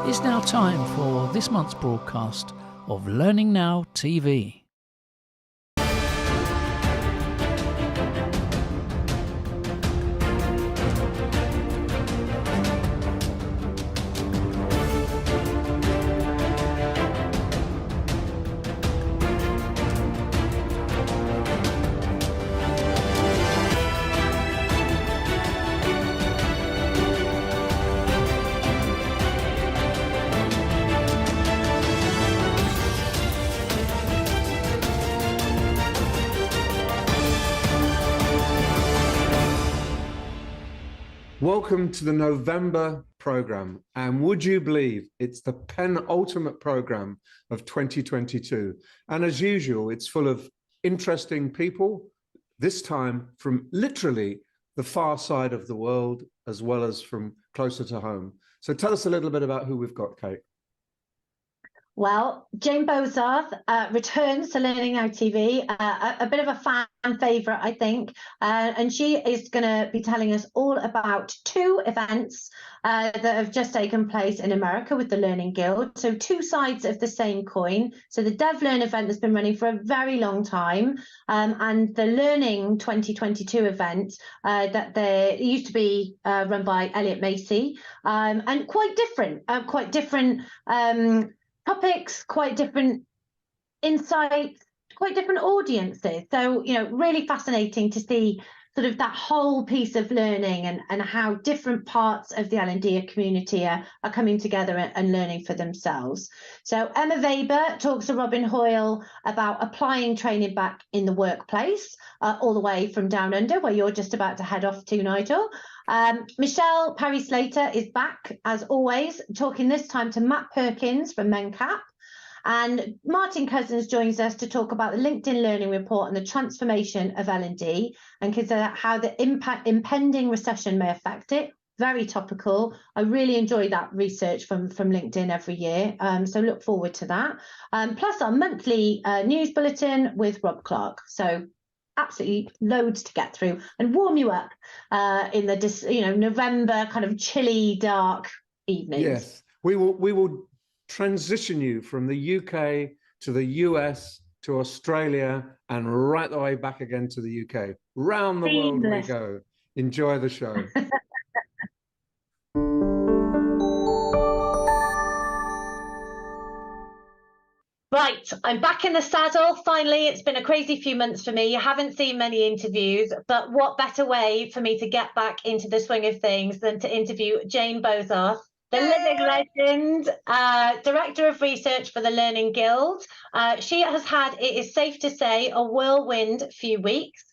It's now time for this month's broadcast of Learning Now TV. Welcome to the November program, and would you believe it's the penultimate program of 2022, and as usual it's full of interesting people, this time from literally the far side of the world as well as from closer to home. So tell us a little bit about who we've got, Kate. Well, Jane Bozarth returns to Learning Now TV, a bit of a fan favourite, I think, and she is going to be telling us all about two events that have just taken place in America with the Learning Guild. So two sides of the same coin. So the DevLearn event has been running for a very long time, and the Learning 2022 event that they used to be run by Elliot Macy, and quite different topics, quite different insights, quite different audiences. So, you know, really fascinating to see sort of that whole piece of learning and how different parts of the L&D community are coming together and learning for themselves. So Emma Weber talks to Robin Hoyle about applying training back in the workplace, all the way from Down Under, where you're just about to head off to, Nigel. Michelle Parry-Slater is back, as always, talking this time to Matt Perkins from MenCap. And Martin Cousins joins us to talk about the LinkedIn Learning Report and the transformation of L&D and consider how the impending recession may affect it. Very topical. I really enjoy that research from LinkedIn every year. So look forward to that. Plus our monthly news bulletin with Rob Clark. So absolutely loads to get through and warm you up in the November kind of chilly, dark evenings. Yes, we will transition you from the UK to the US to Australia and right the way back again to the UK. Round the world we go. Enjoy the show. Right, I'm back in the saddle. Finally, it's been a crazy few months for me. You haven't seen many interviews, but what better way for me to get back into the swing of things than to interview Jane Bozarth, the living legend, Director of Research for the Learning Guild. She has had, it is safe to say, a whirlwind few weeks.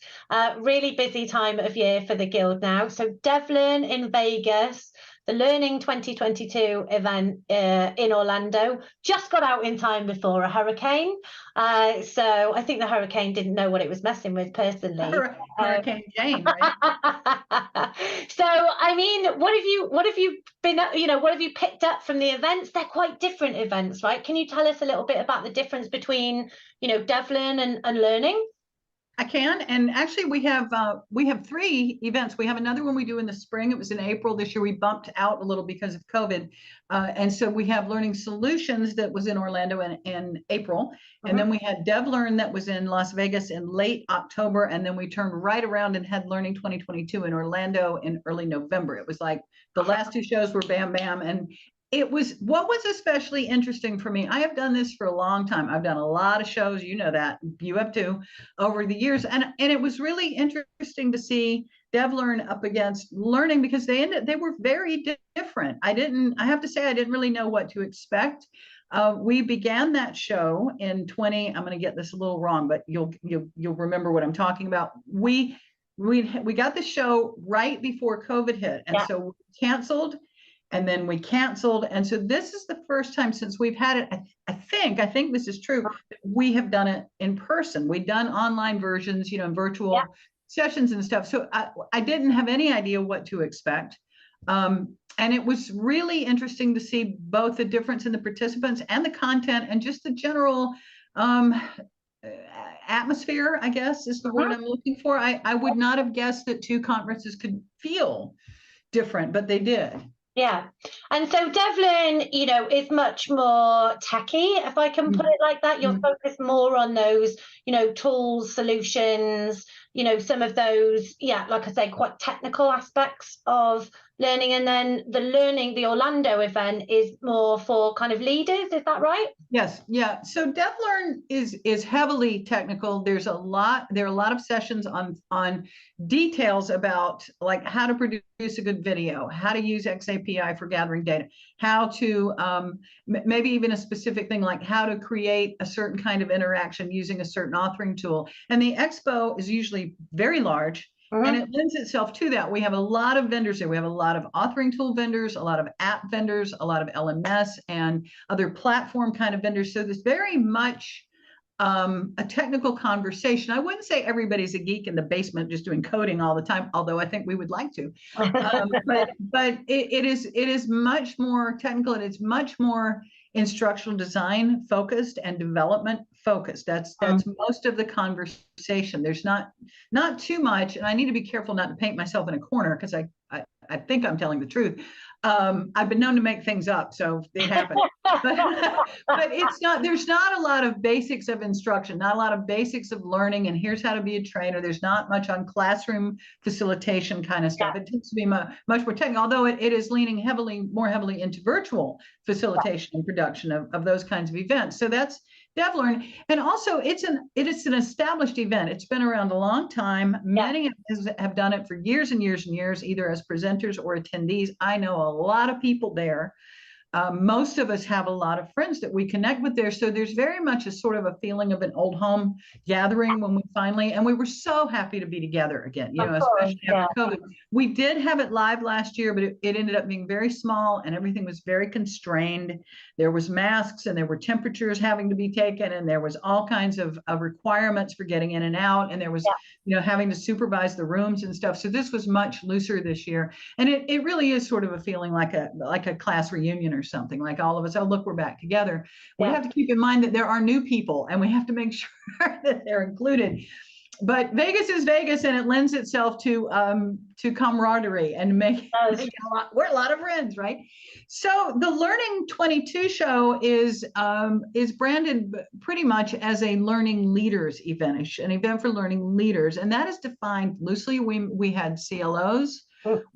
Really busy time of year for the Guild now. So DevLearn in Vegas, the Learning 2022 event in Orlando, just got out in time before a hurricane. So I think the hurricane didn't know what it was messing with personally. Hurricane Jane, right? So, I mean, what have you been, what have you picked up from the events? They're quite different events, right? Can you tell us a little bit about the difference between, DevLearn and learning? I can, and actually we have three events. We have another one we do in the spring. It was in April this year. We bumped out a little because of COVID, and so we have Learning Solutions that was in Orlando in April, and then we had DevLearn that was in Las Vegas in late October, and then we turned right around and had Learning 2022 in Orlando in early November. It was like the last two shows were bam bam, and what was especially interesting for me, I have done this for a long time. I've done a lot of shows, you know that, you have too, over the years. And it was really interesting to see DevLearn up against learning because they were very different. I have to say, I didn't really know what to expect. We began that show in I'm going to get this a little wrong, but you'll remember what I'm talking about. We got the show right before COVID hit. And so we canceled. And then we canceled. And so this is the first time since we've had it, I think this is true, we have done it in person. We've done online versions, and virtual sessions and stuff. So I didn't have any idea what to expect. And it was really interesting to see both the difference in the participants and the content and just the general atmosphere, I guess is the word I'm looking for. I would not have guessed that two conferences could feel different, but they did. Yeah. And so Devlin, is much more techy, if I can put it like that. You're focused more on those, tools, solutions, some of those, like I say, quite technical aspects of learning. And then the Orlando event is more for kind of leaders. Is that right? Yes, yeah. So DevLearn is heavily technical. There are a lot of sessions on details about like how to produce a good video, how to use XAPI for gathering data, how to maybe even a specific thing like how to create a certain kind of interaction using a certain authoring tool. And the expo is usually very large. And it lends itself to that. We have a lot of vendors there. We have a lot of authoring tool vendors, a lot of app vendors, a lot of LMS and other platform kind of vendors. So there's very much a technical conversation. I wouldn't say everybody's a geek in the basement just doing coding all the time, although I think we would like to. But it is much more technical, and it's much more instructional design focused and development focused. That's most of the conversation. There's not too much, and I need to be careful not to paint myself in a corner because I think I'm telling the truth. I've been known to make things up, so it happened. but there's not a lot of basics of instruction, not a lot of basics of learning, and here's how to be a trainer. There's not much on classroom facilitation kind of stuff. It tends to be much more technical, although it is leaning more heavily into virtual facilitation and production of those kinds of events. So that's DevLearn. And also it is an established event. It's been around a long time. Many have done it for years and years and years, either as presenters or attendees. I know a lot of people there. Most of us have a lot of friends that we connect with there. So there's very much a sort of a feeling of an old home gathering when we were so happy to be together again, especially after COVID. We did have it live last year, but it ended up being very small and everything was very constrained. There was masks and there were temperatures having to be taken and there was all kinds of requirements for getting in and out. And there was, having to supervise the rooms and stuff. So this was much looser this year. And it really is sort of a feeling like a class reunion or something, like all of us, oh, look, we're back together. We have to keep in mind that there are new people and we have to make sure that they're included. But Vegas is Vegas, and it lends itself to camaraderie and we're a lot of friends, right? So the Learning 22 show is branded pretty much as a learning leaders event, an event for learning leaders, and that is defined loosely. We had CLOs.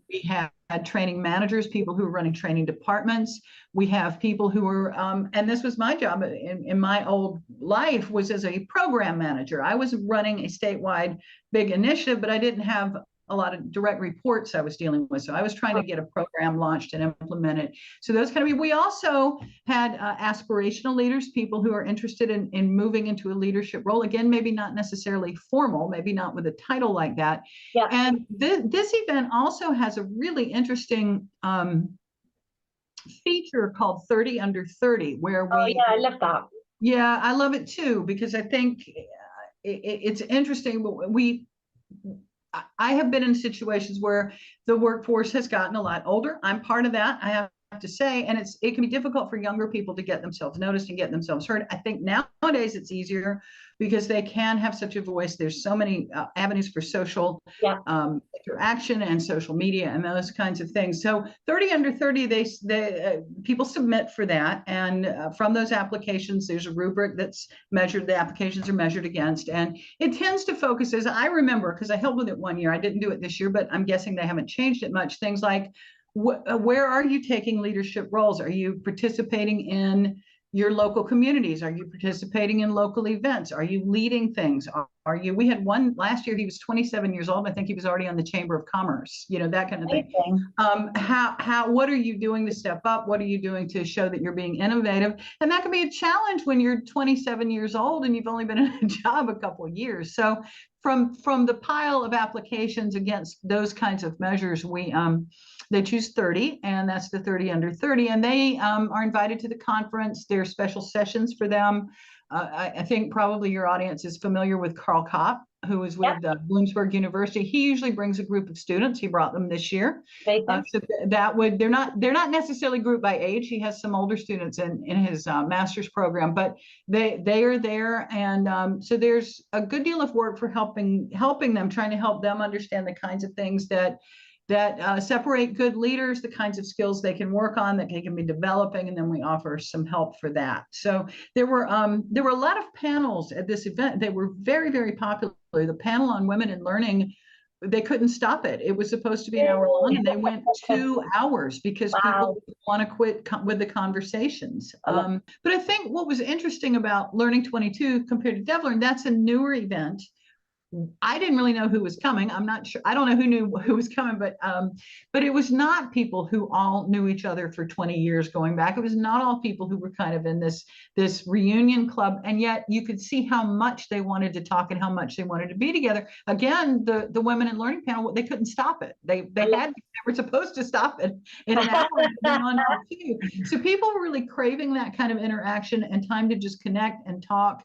We had training managers, people who were running training departments. We have people who were, and this was my job in my old life, was as a program manager. I was running a statewide big initiative, but I didn't have a lot of direct reports I was dealing with. So I was trying to get a program launched and implemented. So those kind of, we also had aspirational leaders, people who are interested in moving into a leadership role. Again, maybe not necessarily formal, maybe not with a title like that. Yeah. And this event also has a really interesting feature called 30 Under 30, where I love that. Yeah, I love it too, because I think it's interesting. I have been in situations where the workforce has gotten a lot older. I'm part of that, I have to say, and it can be difficult for younger people to get themselves noticed and get themselves heard. I think nowadays it's easier because they can have such a voice. There's so many avenues for social interaction and social media and those kinds of things. So 30 Under 30, they people submit for that, and from those applications, there's a rubric that's measured. The applications are measured against, and it tends to focus, as I remember, because I helped with it one year. I didn't do it this year, but I'm guessing they haven't changed it much. Things like, where are you taking leadership roles? Are you participating in your local communities? Are you participating in local events? Are you leading things? Are you? We had one last year. He was 27 years old. I think he was already on the Chamber of Commerce. That kind of thing. What are you doing to step up? What are you doing to show that you're being innovative? And that can be a challenge when you're 27 years old and you've only been in a job a couple of years. So from the pile of applications against those kinds of measures, they choose 30, and that's the 30 Under 30, and they are invited to the conference. There are special sessions for them. I think probably your audience is familiar with Carl Kopp, who is with Bloomsburg University. He usually brings a group of students. He brought them this year. So they're not necessarily grouped by age. He has some older students in his master's program, but they are there, and so there's a good deal of work for helping them, trying to help them understand the kinds of things that that separate good leaders, the kinds of skills they can work on, that they can be developing, and then we offer some help for that. So there were a lot of panels at this event. They were very, very popular. The panel on women in learning, they couldn't stop it. It was supposed to be an hour long, and they went 2 hours because people didn't want to quit with the conversations. But I think what was interesting about Learning 22 compared to DevLearn, that's a newer event. I didn't really know who was coming. I'm not sure. I don't know who knew who was coming, but it was not people who all knew each other for 20 years going back. It was not all people who were kind of in this reunion club, and yet you could see how much they wanted to talk and how much they wanted to be together. Again, the women in learning panel, they couldn't stop it. They were supposed to stop it in an hour on two. So people were really craving that kind of interaction and time to just connect and talk.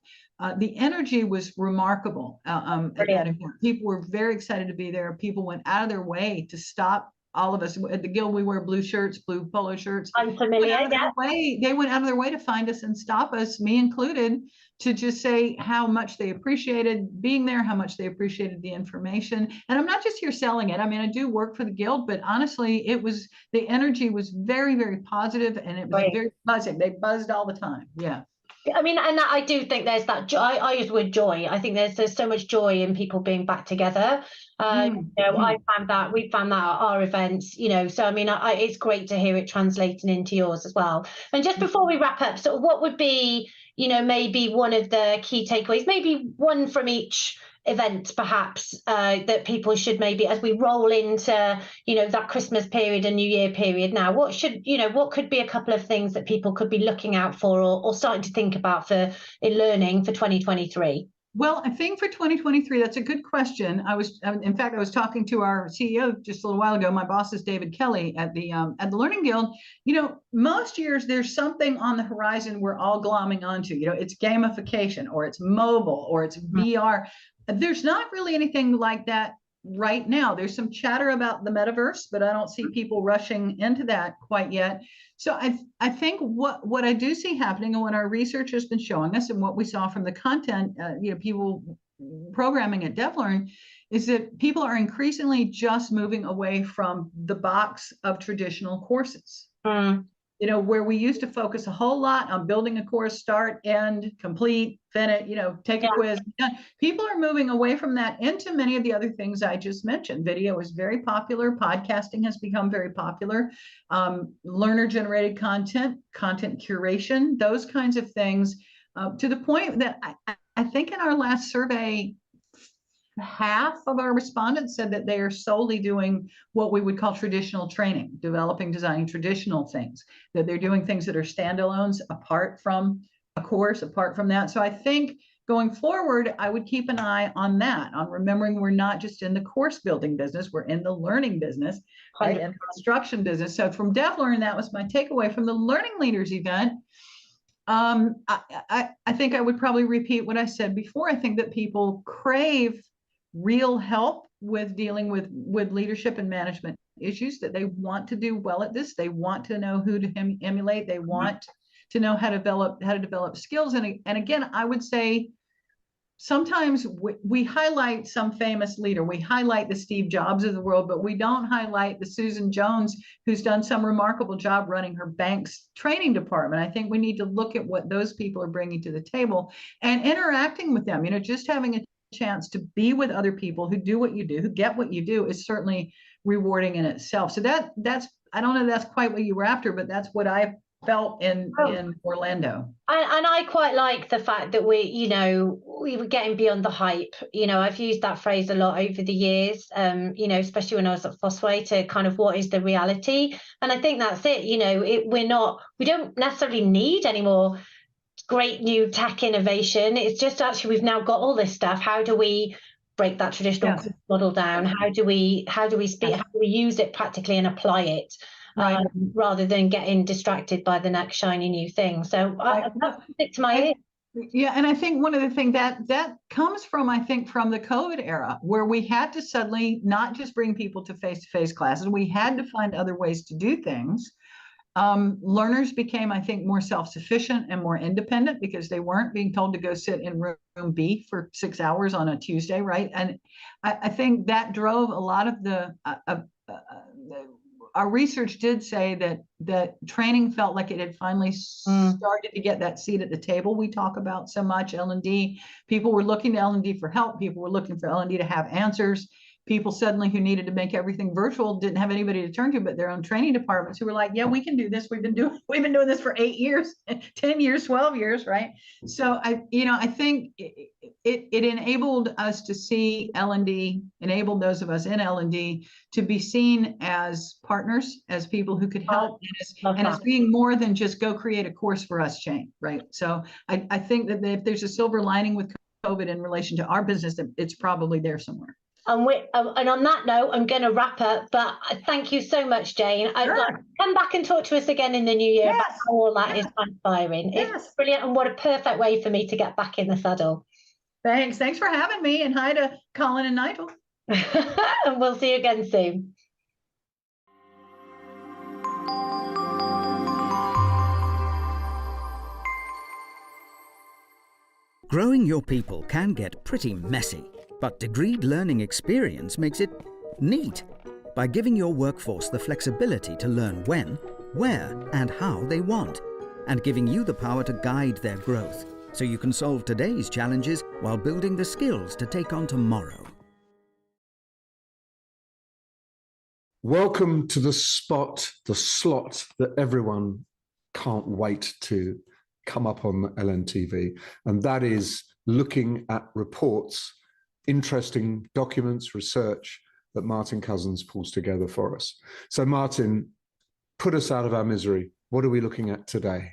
The energy was remarkable at that event. People were very excited to be there. People went out of their way to stop all of us. At the Guild, we wear blue shirts, blue polo shirts. I'm familiar. They went out of their way to find us and stop us, me included, to just say how much they appreciated being there, how much they appreciated the information. And I'm not just here selling it. I mean, I do work for the Guild, but honestly, the energy was very, very positive, and it was very buzzing. They buzzed all the time. Yeah. I mean, and I do think there's that joy. I use the word joy. I think there's so much joy in people being back together. I found that, we found that at our events, so I mean, it's great to hear it translating into yours as well. And just before we wrap up, sort of what would be, maybe one of the key takeaways, maybe one from each event perhaps, that people should, maybe as we roll into that Christmas period and New Year period now, what could be a couple of things that people could be looking out for or starting to think about in learning for 2023? Well, I think for 2023, that's a good question. In fact, I was talking to our CEO just a little while ago. My boss is David Kelly at the Learning Guild. Most years there's something on the horizon we're all glomming onto. It's gamification, or it's mobile, or it's VR. There's not really anything like that right now. There's some chatter about the metaverse, but I don't see people rushing into that quite yet. So I think what I do see happening, and what our research has been showing us, and what we saw from the content, people programming at DevLearn, is that people are increasingly just moving away from the box of traditional courses. Where we used to focus a whole lot on building a course, start, end, complete, finish, take a quiz. People are moving away from that into many of the other things I just mentioned. Video is very popular. Podcasting has become very popular. Learner-generated content curation, those kinds of things, to the point that I think in our last survey, half of our respondents said that they are solely doing what we would call traditional training, designing traditional things, that they're doing things that are standalones apart from a course, apart from that. So I think going forward, I would keep an eye on that, on remembering we're not just in the course building business, we're in the learning business, right? And construction business. So from DevLearn, that was my takeaway from the Learning Leaders event. I think I would probably repeat what I said before. I think that people crave real help with dealing with leadership and management issues, that they want to do well at this. They want to know who to emulate. They want to know how to develop skills. And again, I would say sometimes we highlight some famous leader. We highlight the Steve Jobs of the world, but we don't highlight the Susan Jones, who's done some remarkable job running her bank's training department. I think we need to look at what those people are bringing to the table and interacting with them. Just having a chance to be with other people who do what you do, who get what you do, is certainly rewarding in itself. So that's, I don't know if that's quite what you were after, but that's what I felt in Orlando. And I quite like the fact that we were getting beyond the hype. I've used that phrase a lot over the years, especially when I was at Fosway, to kind of what is the reality. And I think that's it. We don't necessarily need any more great new tech innovation. It's just actually we've now got all this stuff. How do we break that traditional model down? How do we speak? How do we use it practically and apply it, rather than getting distracted by the next shiny new thing? So I stick to my ear. Yeah, and I think one of the things that comes from, I think, from the COVID era, where we had to suddenly not just bring people to face-to-face classes, we had to find other ways to do things. Learners became, I think, more self-sufficient and more independent because they weren't being told to go sit in room B for 6 hours on a Tuesday, right? And I think that drove a lot of the our research did say that training felt like it had finally started to get that seat at the table we talk about so much. L&D, people were looking to L&D for help. People were looking for L&D to have answers. People suddenly who needed to make everything virtual didn't have anybody to turn to but their own training departments, who were like, yeah, we can do this. We've been doing this for 8 years, 10 years, 12 years, right? So I think it enabled us to see L&D, enabled those of us in L&D to be seen as partners, as people who could help, and as being more than just go create a course for us chain, right? So I think that if there's a silver lining with COVID in relation to our business, it's probably there somewhere. And on that note, I'm going to wrap up, but thank you so much, Jane. Sure. Come back and talk to us again in the new year about how all that is transpiring. It's brilliant, and what a perfect way for me to get back in the saddle. Thanks for having me, and hi to Colin and Nigel. And we'll see you again soon. Growing your people can get pretty messy, but degreed learning experience makes it neat by giving your workforce the flexibility to learn when, where, and how they want, and giving you the power to guide their growth so you can solve today's challenges while building the skills to take on tomorrow. Welcome to the slot that everyone can't wait to come up on LNTV, and that is looking at reports, interesting documents, research that Martin Cousins pulls together for us. So Martin, put us out of our misery. What are we looking at today?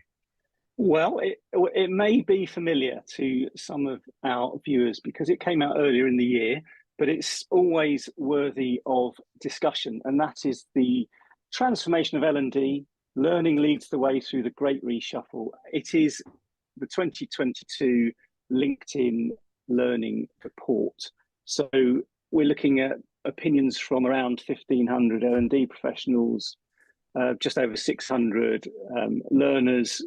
Well, it may be familiar to some of our viewers because it came out earlier in the year, but it's always worthy of discussion. And that is the transformation of L&D. Learning leads the way through the Great Reshuffle. It is the 2022 LinkedIn Learning Report. So we're looking at opinions from around 1,500 L&D professionals, just over 600 learners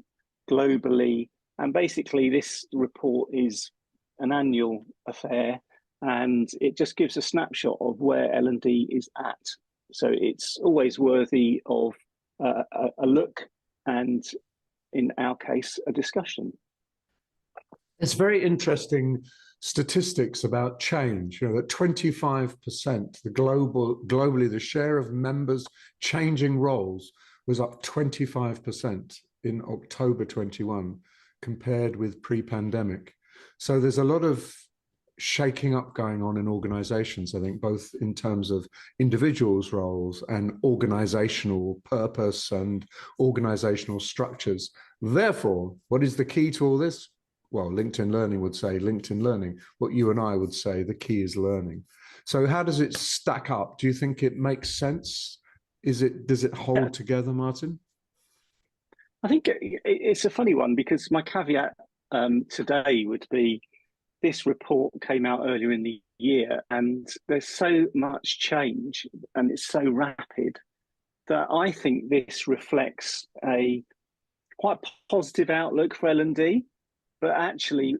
globally. And basically this report is an annual affair, and it just gives a snapshot of where L&D is at. So it's always worthy of a look, and in our case, a discussion. It's very interesting statistics about change. You know, that 25%, globally, the share of members changing roles was up 25% in October 21 compared with pre-pandemic. So there's a lot of shaking up going on in organizations, I think, both in terms of individuals' roles and organizational purpose and organizational structures. Therefore, what is the key to all this? Well, LinkedIn Learning would say LinkedIn Learning. What you and I would say, the key is learning. So how does it stack up? Do you think it makes sense? Does it hold together, Martin? I think it's a funny one, because my caveat today would be this report came out earlier in the year, and there's so much change and it's so rapid that I think this reflects a quite positive outlook for L&D. But actually,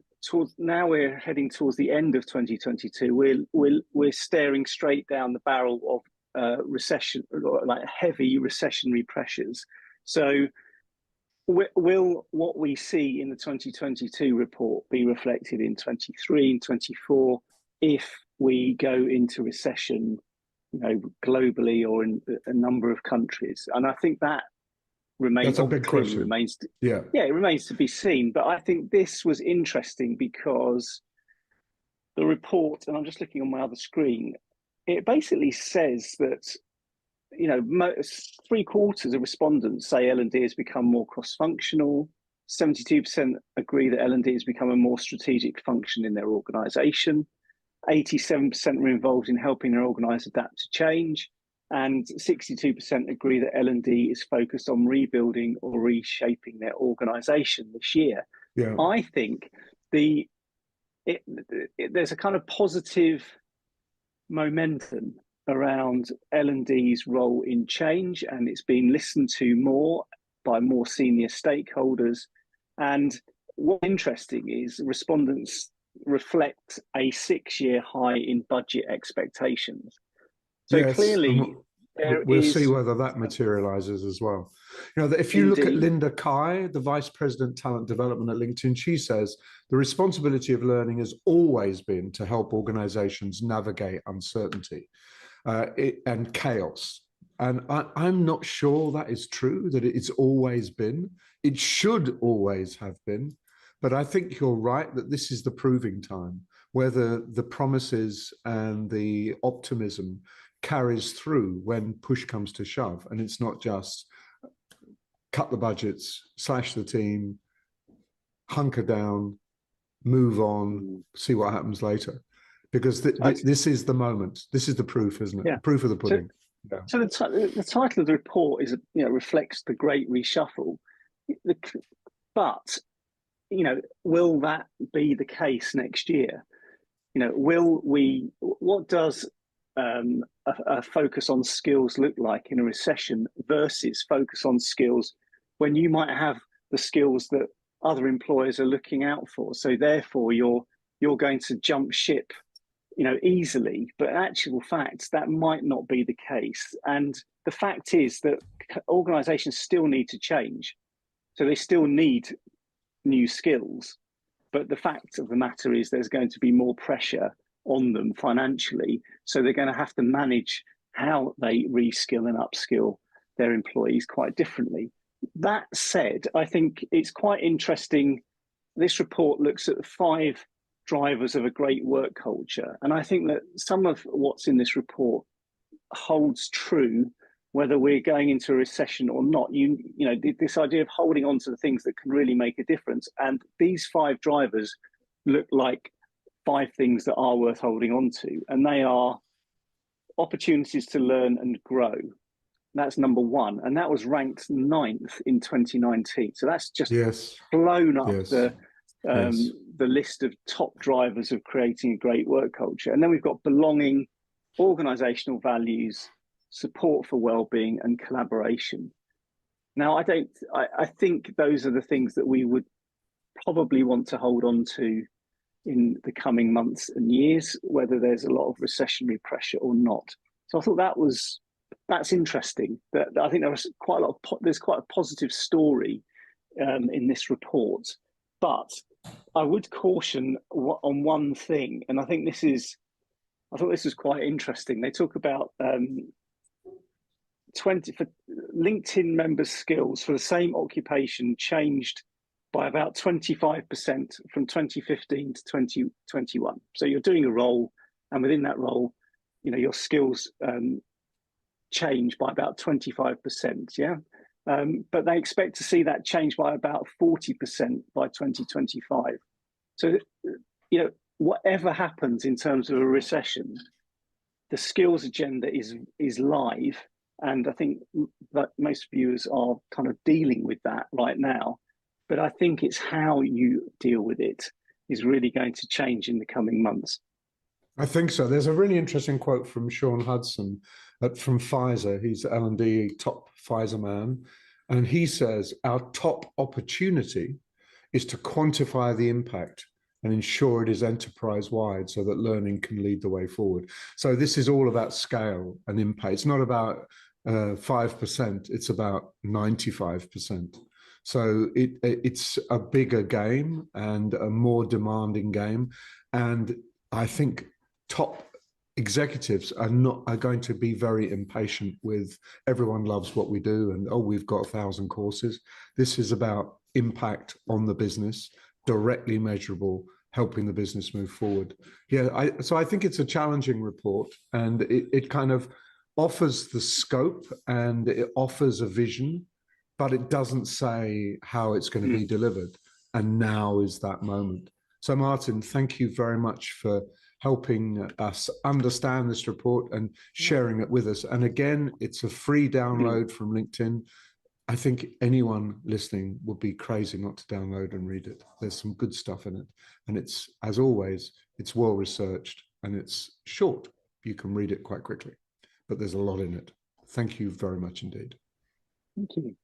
now we're heading towards the end of 2022. We're staring straight down the barrel of recession, like heavy recessionary pressures. So, will what we see in the 2022 report be reflected in 23 and 24 if we go into recession, globally or in a number of countries? And I think that remains. That's a big question. It remains to be seen. But I think this was interesting because the report, and I'm just looking on my other screen, it basically says that 3/4 of respondents say L&D has become more cross-functional. 72% agree that L&D has become a more strategic function in their organisation. 87% were involved in helping their organisation adapt to change. And 62% agree that L&D is focused on rebuilding or reshaping their organisation this year. Yeah. I think there's a kind of positive momentum around L&D's role in change, and it's been listened to more by more senior stakeholders. And what's interesting is respondents reflect a 6-year high in budget expectations. So yes, clearly, There We'll see is whether that materializes as well. You know, if you look at indeed. Linda Kai, the Vice President Talent Development at LinkedIn, she says the responsibility of learning has always been to help organizations navigate uncertainty and chaos. And I'm not sure that is true, that it's always been. It should always have been. But I think you're right that this is the proving time, where the promises and the optimism carries through when push comes to shove. And it's not just cut the budgets, slash the team, hunker down, move on, see what happens later. Because this is the moment. This is the proof, isn't it? Yeah. The proof of the pudding. Yeah. So the title of the report is, reflects the great reshuffle. But, will that be the case next year? What does a focus on skills look like in a recession versus focus on skills when you might have the skills that other employers are looking out for? So therefore you're going to jump ship, easily, but in actual fact, that might not be the case. And the fact is that organizations still need to change. So they still need new skills. But the fact of the matter is there's going to be more pressure on them financially. So they're going to have to manage how they reskill and upskill their employees quite differently. That said, I think it's quite interesting. This report looks at 5 drivers of a great work culture. And I think that some of what's in this report holds true, whether we're going into a recession or not. This idea of holding on to the things that can really make a difference. And these 5 drivers look like 5 things that are worth holding on to. And they are opportunities to learn and grow. That's number 1. And that was ranked 9th in 2019. So that's just blown up the list of top drivers of creating a great work culture. And then we've got belonging, organizational values, support for well-being, and collaboration. Now, I think those are the things that we would probably want to hold on to in the coming months and years, whether there's a lot of recessionary pressure or not. So I thought that's interesting. That I think there's quite a positive story in this report. But I would caution on one thing, and I thought this was quite interesting. They talk about 20 for LinkedIn members' skills for the same occupation changed by about 25% from 2015 to 2021. So you're doing a role, and within that role, your skills change by about 25%. Yeah. But they expect to see that change by about 40% by 2025. So, whatever happens in terms of a recession, the skills agenda is live. And I think that most viewers are kind of dealing with that right now. But I think it's how you deal with it is really going to change in the coming months. I think so. There's a really interesting quote from Sean Hudson from Pfizer. He's L&D top Pfizer man. And he says, our top opportunity is to quantify the impact and ensure it is enterprise-wide so that learning can lead the way forward. So this is all about scale and impact. It's not about 5%, it's about 95%. So it's a bigger game and a more demanding game. And I think top executives are going to be very impatient with everyone loves what we do and we've got 1,000 courses. This is about impact on the business, directly measurable, helping the business move forward. So I think it's a challenging report, and it kind of offers the scope and it offers a vision, but it doesn't say how it's going to be delivered. And now is that moment. So Martin, thank you very much for helping us understand this report and sharing it with us. And again, it's a free download from LinkedIn. I think anyone listening would be crazy not to download and read it. There's some good stuff in it. And it's, as always, it's well researched and it's short. You can read it quite quickly, but there's a lot in it. Thank you very much indeed. Thank you.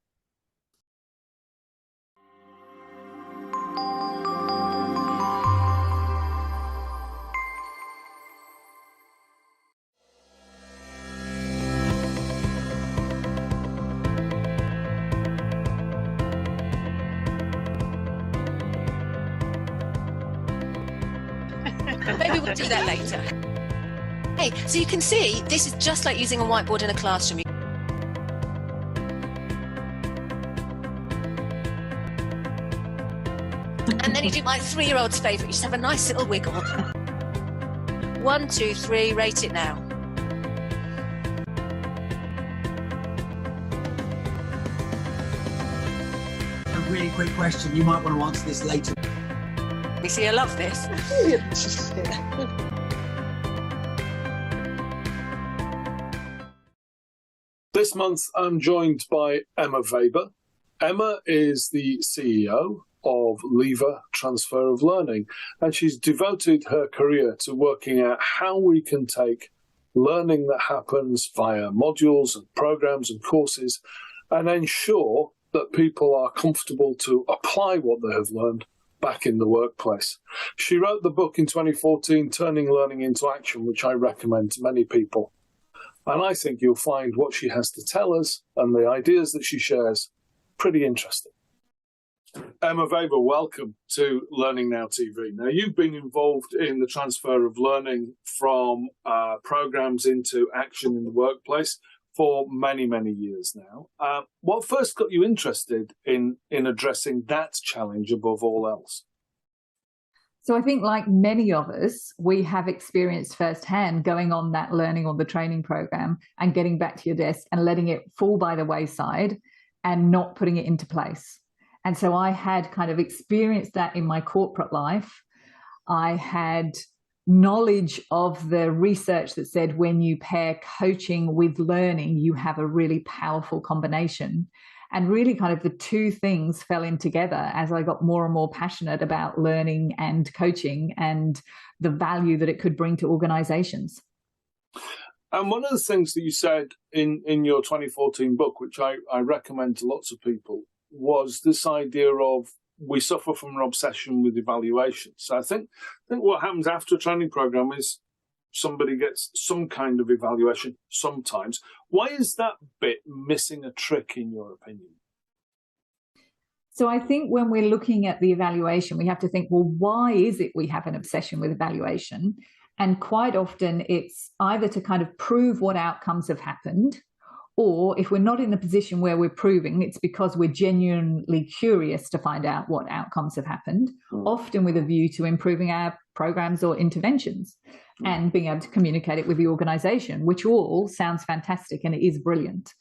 Maybe we'll do that later. Hey, so you can see, this is just like using a whiteboard in a classroom. And then you do my 3-year-old's favourite, you just have a nice little wiggle. 1, 2, 3, rate it now. A really quick question, you might want to answer this later. You see, I love this. This month, I'm joined by Emma Weber. Emma is the CEO of Lever Transfer of Learning, and she's devoted her career to working out how we can take learning that happens via modules and programs and courses and ensure that people are comfortable to apply what they have learned back in the workplace. She wrote the book in 2014, Turning Learning into Action, which I recommend to many people. And I think you'll find what she has to tell us and the ideas that she shares pretty interesting. Emma Weber, welcome to Learning Now TV. Now, you've been involved in the transfer of learning from programs into action in the workplace for many, many years now. What first got you interested in addressing that challenge above all else? So I think, like many of us, we have experienced firsthand going on that learning or the training program and getting back to your desk and letting it fall by the wayside and not putting it into place. And so I had kind of experienced that in my corporate life. I had knowledge of the research that said when you pair coaching with learning, you have a really powerful combination. And really kind of the two things fell in together as I got more and more passionate about learning and coaching and the value that it could bring to organizations. And one of the things that you said in your 2014 book, which I recommend to lots of people, was this idea of we suffer from an obsession with evaluation. So I think what happens after a training program is somebody gets some kind of evaluation sometimes. Why is that bit missing a trick, in your opinion? So I think when we're looking at the evaluation, we have to think, well, why is it we have an obsession with evaluation? And quite often it's either to kind of prove what outcomes have happened, or if we're not in a position where we're proving, it's because we're genuinely curious to find out what outcomes have happened, often with a view to improving our programs or interventions and being able to communicate it with the organization, which all sounds fantastic and it is brilliant.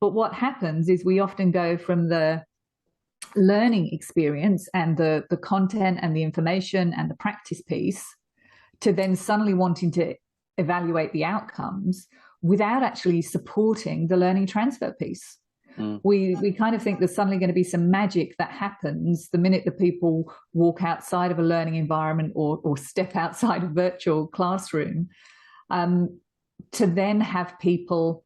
But what happens is we often go from the learning experience and the content and the information and the practice piece to then suddenly wanting to evaluate the outcomes without actually supporting the learning transfer piece. We kind of think there's suddenly going to be some magic that happens the minute the people walk outside of a learning environment or step outside a virtual classroom, to then have people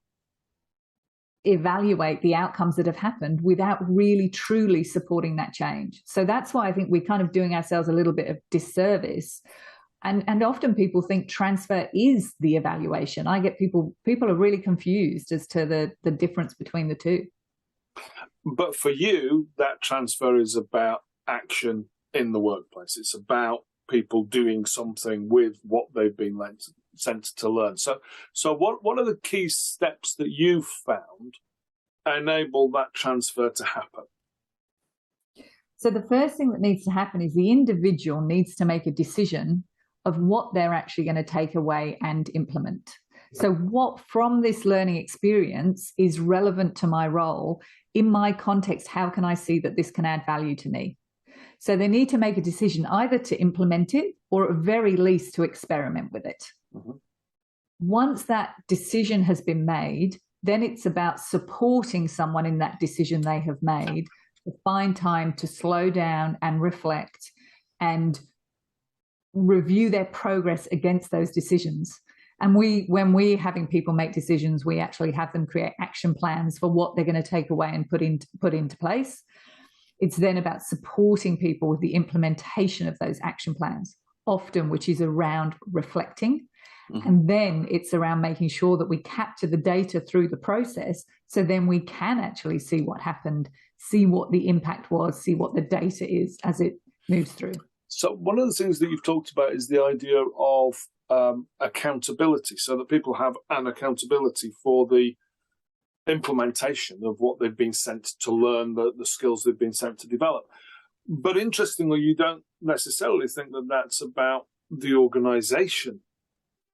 evaluate the outcomes that have happened without really truly supporting that change. So that's why I think we're kind of doing ourselves a little bit of disservice. And often people think transfer is the evaluation. I get people are really confused as to the difference between the two. But for you, that transfer is about action in the workplace. It's about people doing something with what they've been sent to learn. So what are the key steps that you've found enable that transfer to happen? So the first thing that needs to happen is the individual needs to make a decision of what they're actually going to take away and implement. So what from this learning experience is relevant to my role in my context? How can I see that this can add value to me? So they need to make a decision either to implement it or at very least to experiment with it. Once that decision has been made, then it's about supporting someone in that decision they have made to find time to slow down and reflect and review their progress against those decisions. And when we're having people make decisions, we actually have them create action plans for what they're going to take away and put into place. It's then about supporting people with the implementation of those action plans, often which is around reflecting. And then it's around making sure that we capture the data through the process so then we can actually see what happened, see what the impact was, see what the data is as it moves through. So one of the things that you've talked about is the idea of accountability, so that people have an accountability for the implementation of what they've been sent to learn, the skills they've been sent to develop. But interestingly, you don't necessarily think that that's about the organisation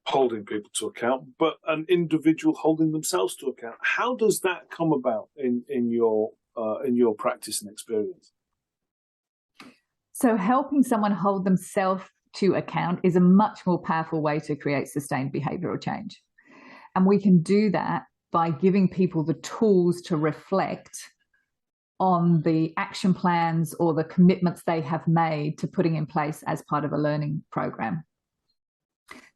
holding people to account, but an individual holding themselves to account. How does that come about in your practice and experience? So helping someone hold themselves to account is a much more powerful way to create sustained behavioural change. And we can do that by giving people the tools to reflect on the action plans or the commitments they have made to putting in place as part of a learning program.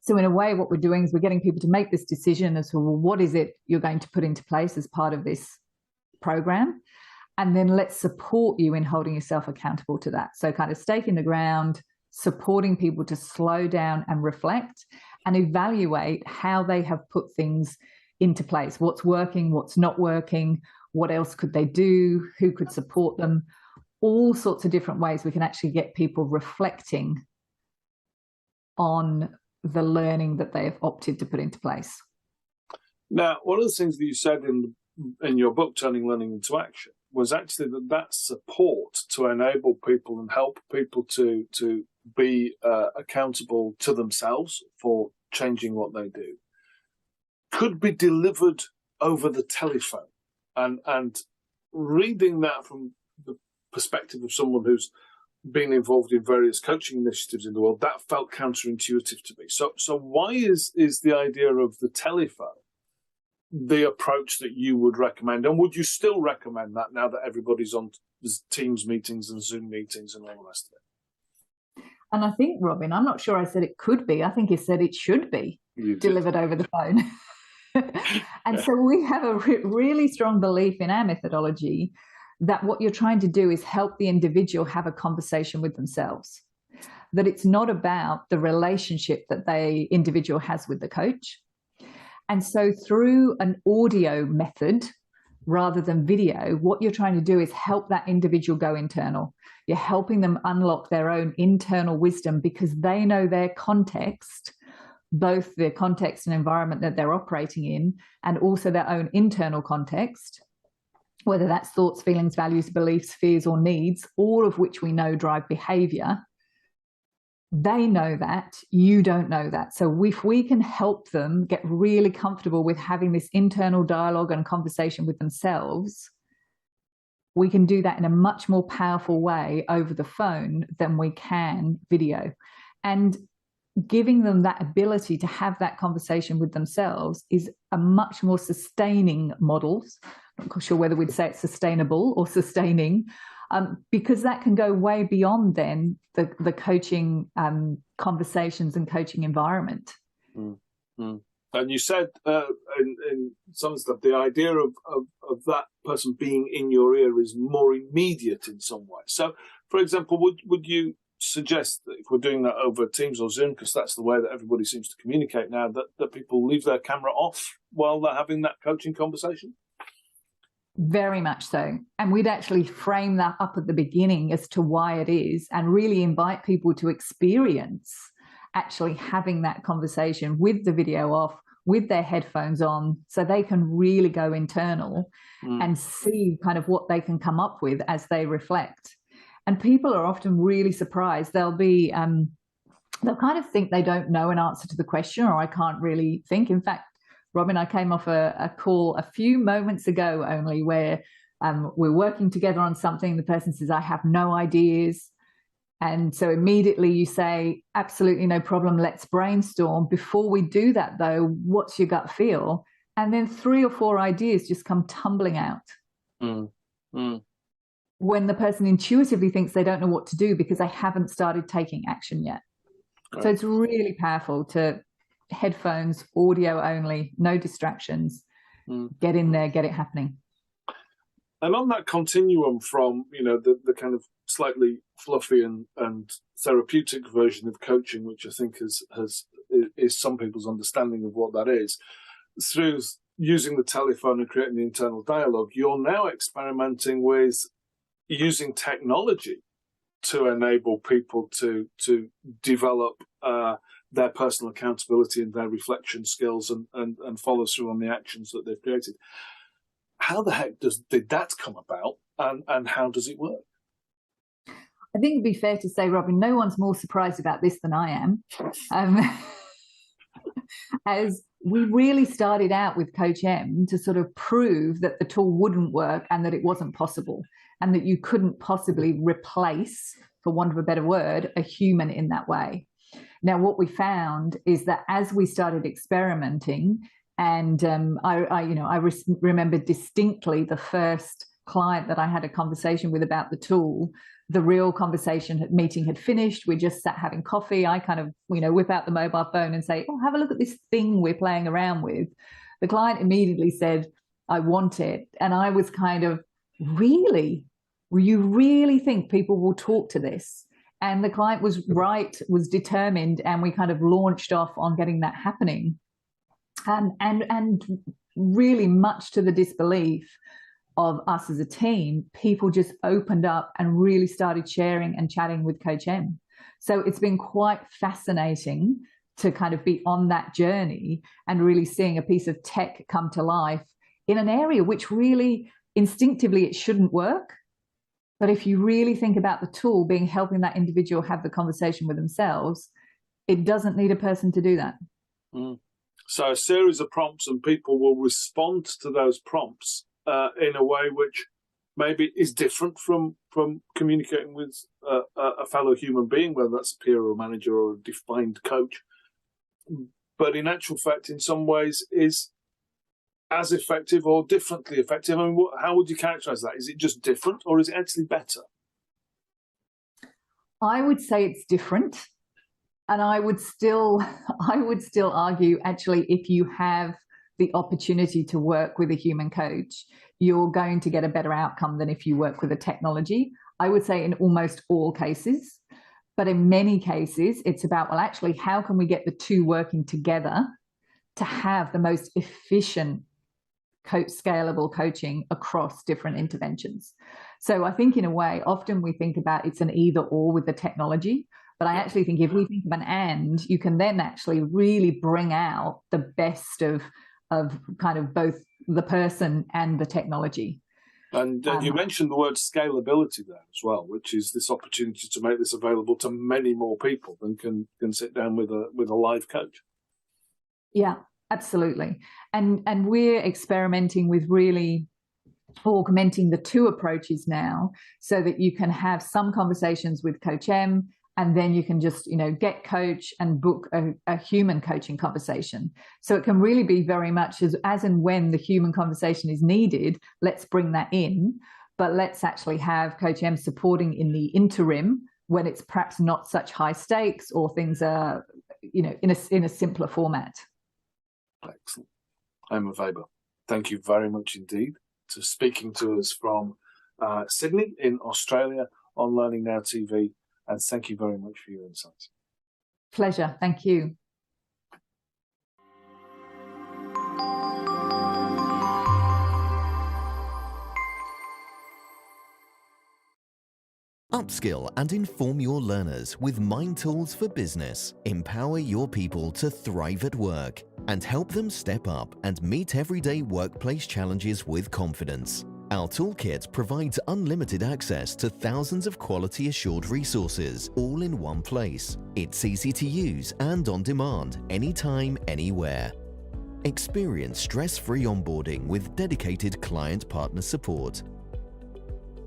So in a way, what we're doing is we're getting people to make this decision as to, well, what is it you're going to put into place as part of this program? And then let's support you in holding yourself accountable to that. So kind of stake in the ground, supporting people to slow down and reflect and evaluate how they have put things into place. What's working, what's not working, what else could they do, who could support them, all sorts of different ways we can actually get people reflecting on the learning that they have opted to put into place. Now, one of the things that you said in your book, Turning Learning into Action, was actually that support to enable people and help people to be accountable to themselves for changing what they do could be delivered over the telephone. And reading that from the perspective of someone who's been involved in various coaching initiatives in the world, that felt counterintuitive to me. So why is the idea of the telephone the approach that you would recommend? And would you still recommend that now that everybody's on Teams meetings and Zoom meetings and all the rest of it? And I think, Robin, I'm not sure I said it could be. I think you said it should be delivered over the phone. And so we have a really strong belief in our methodology that what you're trying to do is help the individual have a conversation with themselves, that it's not about the relationship that the individual has with the coach. And so through an audio method rather than video, what you're trying to do is help that individual go internal. You're helping them unlock their own internal wisdom because they know their context, both the context and environment that they're operating in, and also their own internal context, whether that's thoughts, feelings, values, beliefs, fears, or needs, all of which we know drive behavior. They know that, you don't know that. So if we can help them get really comfortable with having this internal dialogue and conversation with themselves, we can do that in a much more powerful way over the phone than we can video. And giving them that ability to have that conversation with themselves is a much more sustaining model. I'm not sure whether we'd say it's sustainable or sustaining, because that can go way beyond then the coaching conversations and coaching environment. Mm-hmm. And you said in some stuff, the idea of that person being in your ear is more immediate in some way. So, for example, would you suggest that if we're doing that over Teams or Zoom, because that's the way that everybody seems to communicate now, that people leave their camera off while they're having that coaching conversation? Very much so. And we'd actually frame that up at the beginning as to why it is and really invite people to experience actually having that conversation with the video off, with their headphones on, so they can really go internal and see kind of what they can come up with as they reflect. And people are often really surprised. They'll be, they'll kind of think they don't know an answer to the question, or I can't really think. In fact, Robin, I came off a call a few moments ago only where we're working together on something. The person says, I have no ideas. And so immediately you say, absolutely no problem, let's brainstorm. Before we do that, though, what's your gut feel? And then 3 or 4 ideas just come tumbling out. When the person intuitively thinks they don't know what to do because they haven't started taking action yet. Right. So it's really powerful to headphones, audio only, no distractions, get in there, get it happening. And on that continuum from, the kind of slightly fluffy and therapeutic version of coaching, which I think is some people's understanding of what that is, through using the telephone and creating the internal dialogue, you're now experimenting with using technology to enable people to develop their personal accountability and their reflection skills and follow through on the actions that they've created. How the heck did that come about, and how does it work? I think it'd be fair to say, Robin, no one's more surprised about this than I am. As we really started out with Coach M to sort of prove that the tool wouldn't work and that it wasn't possible, and that you couldn't possibly replace, for want of a better word, a human in that way. Now, what we found is that as we started experimenting, and I remember distinctly the first client that I had a conversation with about the tool. The real meeting had finished. We just sat having coffee. I kind of, whip out the mobile phone and say, oh, have a look at this thing we're playing around with. The client immediately said, I want it. And I was kind of, really? You really think people will talk to this? And the client was right, was determined, and we kind of launched off on getting that happening. And really, much to the disbelief of us as a team, people just opened up and really started sharing and chatting with Coach M. So it's been quite fascinating to kind of be on that journey and really seeing a piece of tech come to life in an area which really instinctively it shouldn't work. But if you really think about the tool being helping that individual have the conversation with themselves, it doesn't need a person to do that. Mm. So a series of prompts, and people will respond to those prompts in a way which maybe is different from communicating with a fellow human being, whether that's a peer or a manager or a defined coach. But in actual fact, in some ways, is as effective or differently effective. I mean, how would you characterize that? Is it just different, or is it actually better? I would say it's different. And I would still argue, actually, if you have the opportunity to work with a human coach, you're going to get a better outcome than if you work with a technology. I would say in almost all cases. But in many cases, it's about, well, actually, how can we get the two working together to have the most efficient scalable coaching across different interventions? So I think in a way, often we think about it's an either or with the technology. But I actually think if we think of an and, you can then actually really bring out the best of kind of both the person and the technology. And you mentioned the word scalability there as well, which is this opportunity to make this available to many more people than can sit down with a live coach. Yeah, absolutely. And we're experimenting with really augmenting the two approaches now, so that you can have some conversations with Coach M, and then you can just, get coach and book a human coaching conversation. So it can really be very much as and when the human conversation is needed, let's bring that in. But let's actually have Coach M supporting in the interim when it's perhaps not such high stakes, or things are, in a simpler format. Excellent. Emma Weber, thank you very much indeed for speaking to us from Sydney in Australia on Learning Now TV. And thank you very much for your insights. Pleasure. Thank you. Upskill and inform your learners with Mind Tools for Business. Empower your people to thrive at work and help them step up and meet everyday workplace challenges with confidence. Our toolkit provides unlimited access to thousands of quality-assured resources, all in one place. It's easy to use and on demand, anytime, anywhere. Experience stress-free onboarding with dedicated client partner support.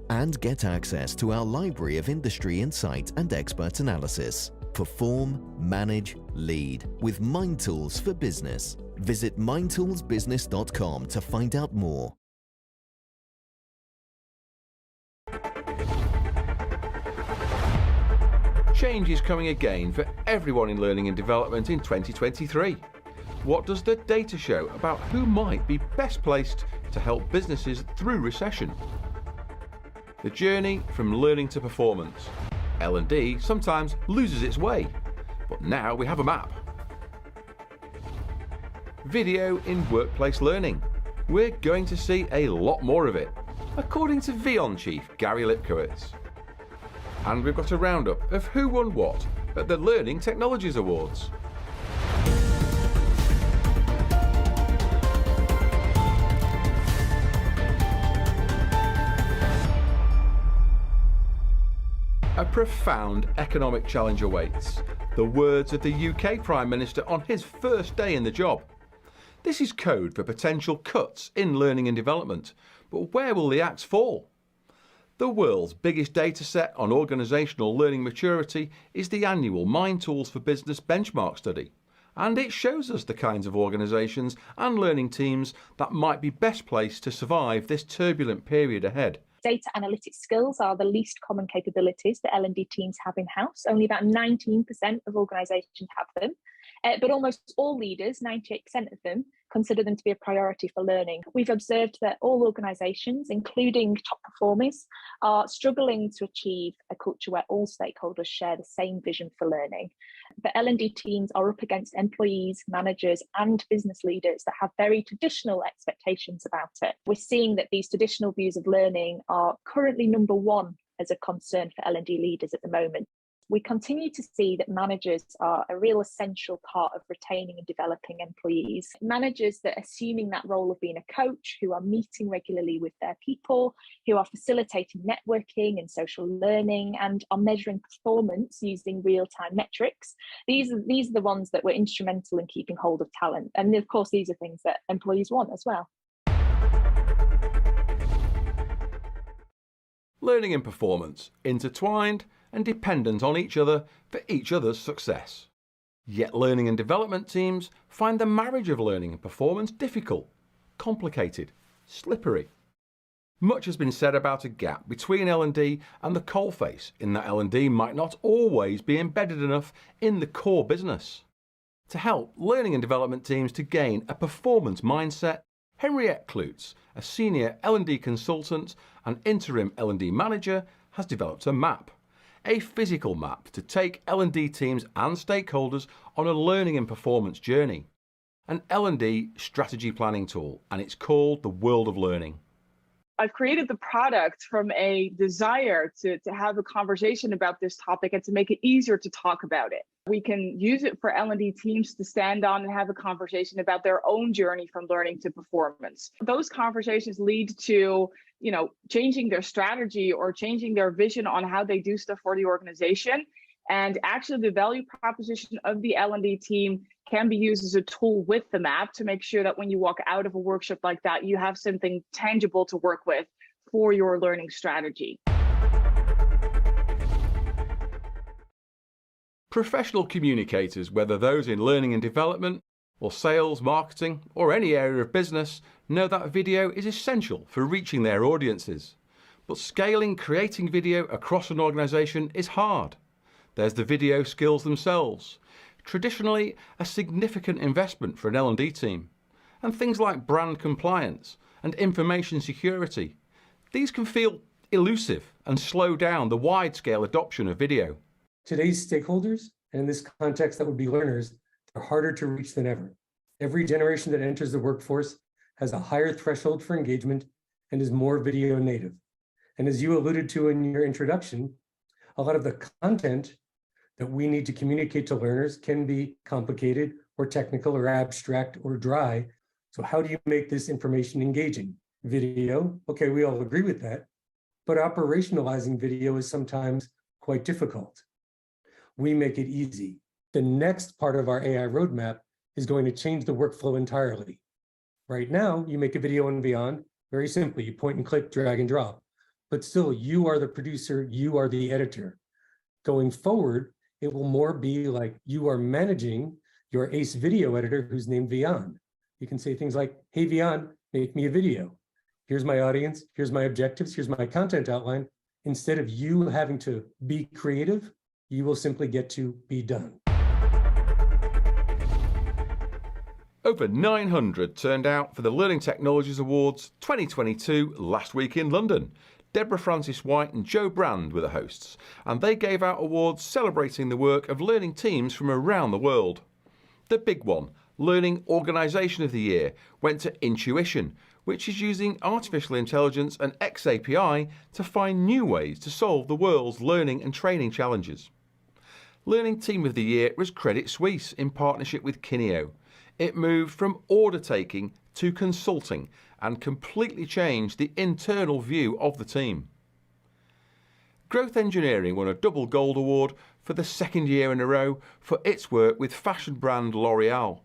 And get access to our library of industry insight and expert analysis. Perform, manage, lead with Mind Tools for Business. Visit mindtoolsbusiness.com to find out more. Change is coming again for everyone in learning and development in 2023. What does the data show about who might be best placed to help businesses through recession? The journey from learning to performance. L&D sometimes loses its way, but now we have a map. Video in workplace learning. We're going to see a lot more of it, according to Vion Chief Gary Lipkowitz. And we've got a roundup of who won what at the Learning Technologies Awards. A profound economic challenge awaits. The words of the UK Prime Minister on his first day in the job. This is code for potential cuts in learning and development. But where will the axe fall? The world's biggest data set on organisational learning maturity is the annual Mind Tools for Business benchmark study. And it shows us the kinds of organisations and learning teams that might be best placed to survive this turbulent period ahead. Data analytics skills are the least common capabilities that L&D teams have in-house. Only about 19% of organisations have them. But almost all leaders, 98% of them, consider them to be a priority for learning. We've observed that all organisations, including top performers, are struggling to achieve a culture where all stakeholders share the same vision for learning. But L&D teams are up against employees, managers and business leaders that have very traditional expectations about it. We're seeing that these traditional views of learning are currently number one as a concern for L&D leaders at the moment. We continue to see that managers are a real essential part of retaining and developing employees. Managers that are assuming that role of being a coach, who are meeting regularly with their people, who are facilitating networking and social learning, and are measuring performance using real-time metrics. These are the ones that were instrumental in keeping hold of talent. And of course, these are things that employees want as well. Learning and performance, intertwined and dependent on each other for each other's success. Yet learning and development teams find the marriage of learning and performance difficult, complicated, slippery. Much has been said about a gap between L&D and the coalface, in that L&D might not always be embedded enough in the core business. To help learning and development teams to gain a performance mindset, Henriette Klutz, a senior L&D consultant and interim L&D manager, has developed a map. A physical map to take L&D teams and stakeholders on a learning and performance journey. An L&D strategy planning tool, and it's called the World of Learning. I've created the product from a desire to have a conversation about this topic and to make it easier to talk about it. We can use it for L&D teams to stand on and have a conversation about their own journey from learning to performance. Those conversations lead to, changing their strategy or changing their vision on how they do stuff for the organization. And actually the value proposition of the L&D team can be used as a tool with the map to make sure that when you walk out of a workshop like that, you have something tangible to work with for your learning strategy. Professional communicators, whether those in learning and development, or sales, marketing, or any area of business, know that video is essential for reaching their audiences. But scaling creating video across an organisation is hard. There's the video skills themselves, traditionally a significant investment for an L&D team, and things like brand compliance and information security. These can feel elusive and slow down the wide-scale adoption of video. Today's stakeholders, and in this context that would be learners, are harder to reach than ever. Every generation that enters the workforce has a higher threshold for engagement and is more video native. And as you alluded to in your introduction, a lot of the content that we need to communicate to learners can be complicated or technical or abstract or dry. So how do you make this information engaging? Video, okay, we all agree with that, but operationalizing video is sometimes quite difficult. We make it easy. The next part of our AI roadmap is going to change the workflow entirely. Right now, you make a video and beyond, very simply, you point and click, drag and drop, but still you are the producer, you are the editor. Going forward, it will more be like you are managing your ACE video editor who's named Vian. You can say things like, hey Vian, make me a video. Here's my audience, here's my objectives, here's my content outline. Instead of you having to be creative, you will simply get to be done. Over 900 turned out for the Learning Technologies Awards 2022 last week in London. Deborah Francis-White and Joe Brand were the hosts, and they gave out awards celebrating the work of learning teams from around the world. The big one, Learning Organisation of the Year, went to Intuition, which is using artificial intelligence and XAPI to find new ways to solve the world's learning and training challenges. Learning Team of the Year was Credit Suisse in partnership with Kineo. It moved from order taking to consulting and completely changed the internal view of the team. Growth Engineering won a double gold award for the second year in a row for its work with fashion brand L'Oreal.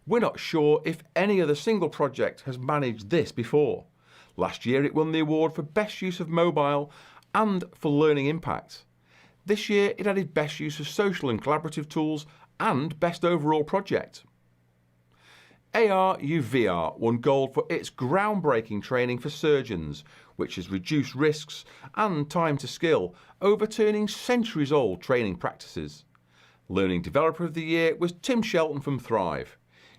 We're not sure if any other single project has managed this before. Last year it won the award for Best Use of Mobile and for Learning Impact. This year it added Best Use of Social and Collaborative Tools and Best Overall Project. AR-UVR won gold for its groundbreaking training for surgeons, which has reduced risks and time to skill, overturning centuries-old training practices. Learning Developer of the Year was Tim Shelton from Thrive.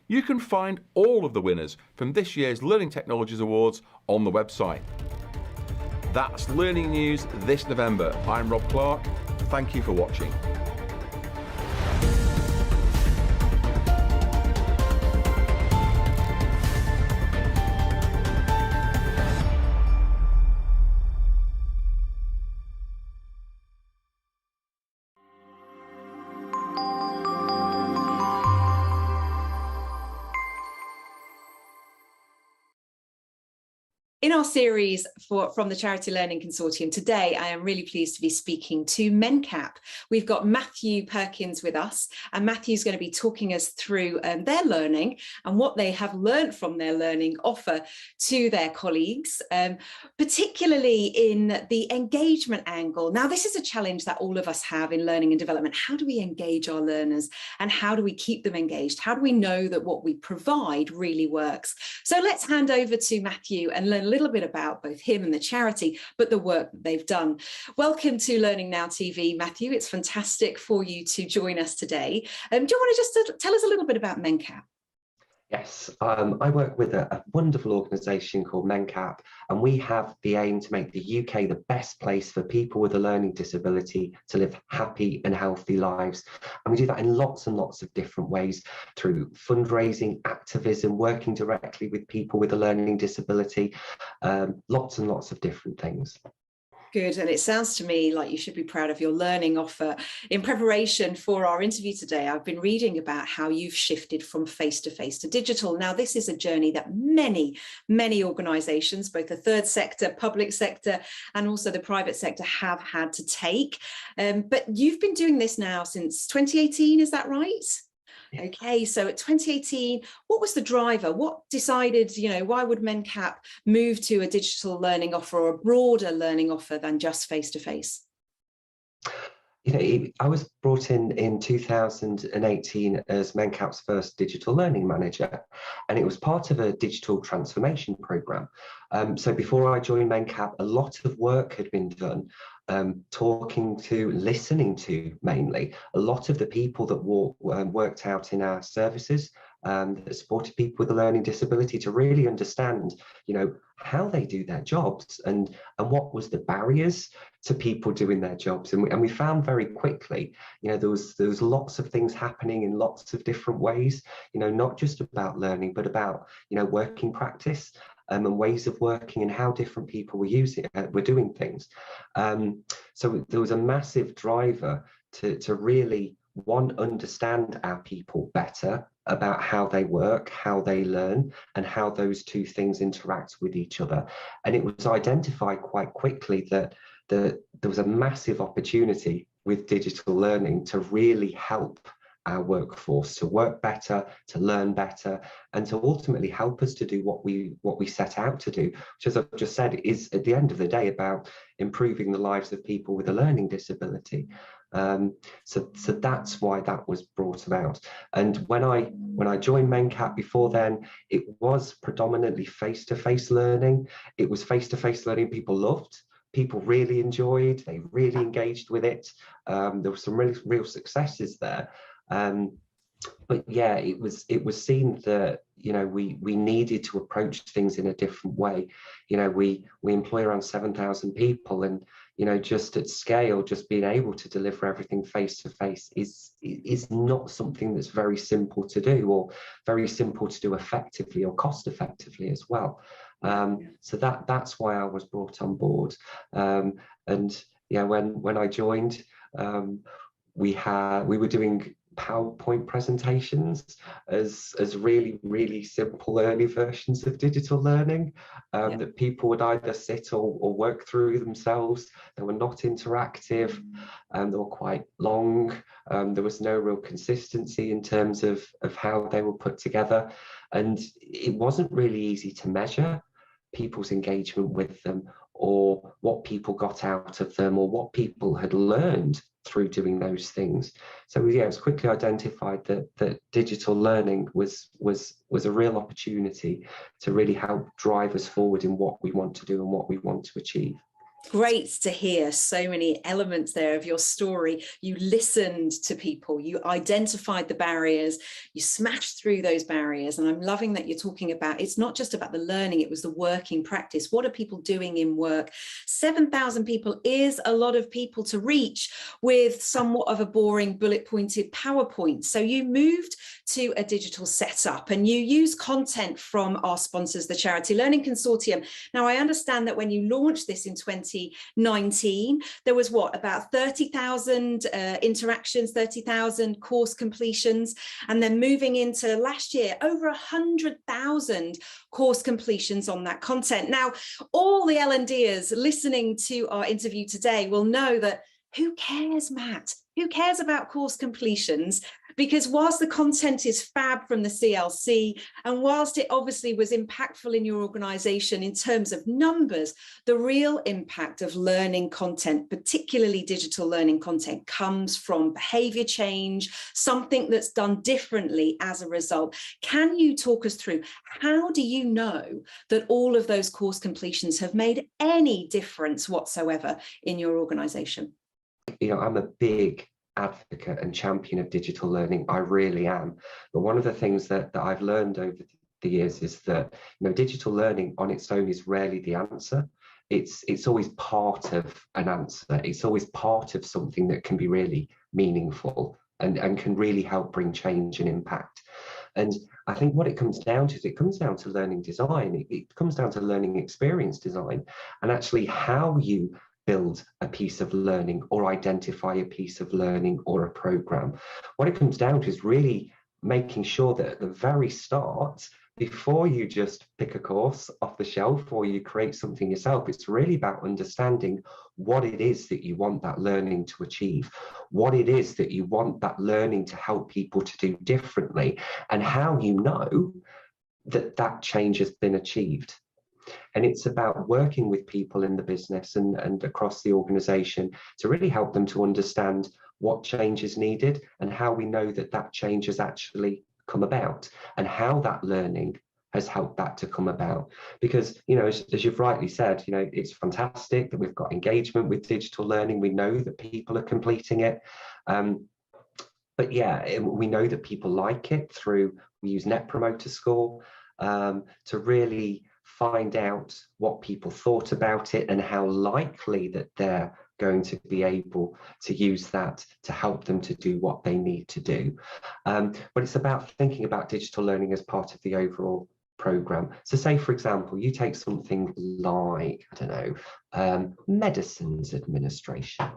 You can find all of the winners from this year's Learning Technologies Awards on the website. That's Learning News this November. I'm Rob Clark. Thank you for watching. In our series from the Charity Learning Consortium, today I am really pleased to be speaking to MenCap. We've got Matthew Perkins with us, and Matthew's going to be talking us through their learning and what they have learned from their learning offer to their colleagues, particularly in the engagement angle. Now, this is a challenge that all of us have in learning and development. How do we engage our learners and how do we keep them engaged? How do we know that what we provide really works? So let's hand over to Matthew and learn a little bit about both him and the charity, but the work that they've done. Welcome to Learning Now TV, Matthew. It's fantastic for you to join us today. Do you want to just tell us a little bit about MenCap? Yes, I work with a wonderful organisation called MenCap, and we have the aim to make the UK the best place for people with a learning disability to live happy and healthy lives. And we do that in lots and lots of different ways, through fundraising, activism, working directly with people with a learning disability, lots and lots of different things. Good, and it sounds to me like you should be proud of your learning offer. In preparation for our interview today, I've been reading about how you've shifted from face-to-face to digital. Now, this is a journey that many organisations, both the third sector, public sector, and also the private sector have had to take. But you've been doing this now since 2018, is that right? Okay, so at 2018, what was the driver? What decided, why would MenCap move to a digital learning offer or a broader learning offer than just face-to-face? I was brought in 2018 as MenCap's first digital learning manager, and it was part of a digital transformation programme. So before I joined MenCap, a lot of work had been done, listening to mainly a lot of the people that worked out in our services that supported people with a learning disability, to really understand, how they do their jobs and what was the barriers to people doing their jobs. And we found very quickly, there was lots of things happening in lots of different ways, not just about learning, but about, working practice and ways of working and how different people were doing things. So there was a massive driver to really, understand our people better, about how they work, how they learn, and how those two things interact with each other. And it was identified quite quickly that there was a massive opportunity with digital learning to really help our workforce to work better, to learn better, and to ultimately help us to do what we set out to do, which, as I've just said, is at the end of the day about improving the lives of people with a learning disability. So that's why that was brought about. And when I joined MenCap, before then, it was predominantly face-to-face learning. It was face-to-face learning people loved. People really enjoyed. They really engaged with it. There were some real successes there. But yeah, it was seen that we needed to approach things in a different way. We employ around 7,000 people, and just at scale, just being able to deliver everything face to face is not something that's very simple to do, or very simple to do effectively or cost effectively as well. So that's why I was brought on board. And yeah, when I joined, we were doing PowerPoint presentations as really simple early versions of digital learning that people would either sit or work through themselves. They were not interactive, they were quite long. There was no real consistency in terms of how they were put together, and it wasn't really easy to measure people's engagement with them, or what people got out of them, or what people had learned through doing those things. So yeah, it was quickly identified that digital learning was a real opportunity to really help drive us forward in what we want to do and what we want to achieve. Great to hear so many elements there of your story. You listened to people, you identified the barriers, you smashed through those barriers. And I'm loving that you're talking about, it's not just about the learning, it was the working practice. What are people doing in work? 7,000 people is a lot of people to reach with somewhat of a boring bullet pointed PowerPoint. So you moved to a digital setup and you use content from our sponsors, the Charity Learning Consortium. Now, I understand that when you launched this in 2019, there was about 30,000 interactions, 30,000 course completions, and then moving into last year, over 100,000 course completions on that content. Now, all the L&Ders listening to our interview today will know that who cares, Matt? Who cares about course completions? Because whilst the content is fab from the CLC, and whilst it obviously was impactful in your organisation in terms of numbers, the real impact of learning content, particularly digital learning content, comes from behaviour change, something that's done differently as a result. Can you talk us through, how do you know that all of those course completions have made any difference whatsoever in your organisation? You know, I'm a big advocate and champion of digital learning. I really am. But one of the things that I've learned over the years is that, you know, digital learning on its own is rarely the answer. It's always part of an answer. It's always part of something that can be really meaningful and can really help bring change and impact. And I think what it comes down to is it comes down to learning design. It comes down to learning experience design, and actually how you build a piece of learning or identify a piece of learning or a program. What it comes down to is really making sure that at the very start, before you just pick a course off the shelf or you create something yourself, it's really about understanding what it is that you want that learning to achieve, what it is that you want that learning to help people to do differently, and how you know that that change has been achieved. And it's about working with people in the business and across the organization to really help them to understand what change is needed and how we know that that change has actually come about and how that learning has helped that to come about. Because, you know, as you've rightly said, you know, it's fantastic that we've got engagement with digital learning. We know that people are completing it. But yeah, we know that people like it through, we use Net Promoter Score to really find out what people thought about it and how likely that they're going to be able to use that to help them to do what they need to do. But it's about thinking about digital learning as part of the overall program. So say, for example, you take something like, I don't know, medicines administration.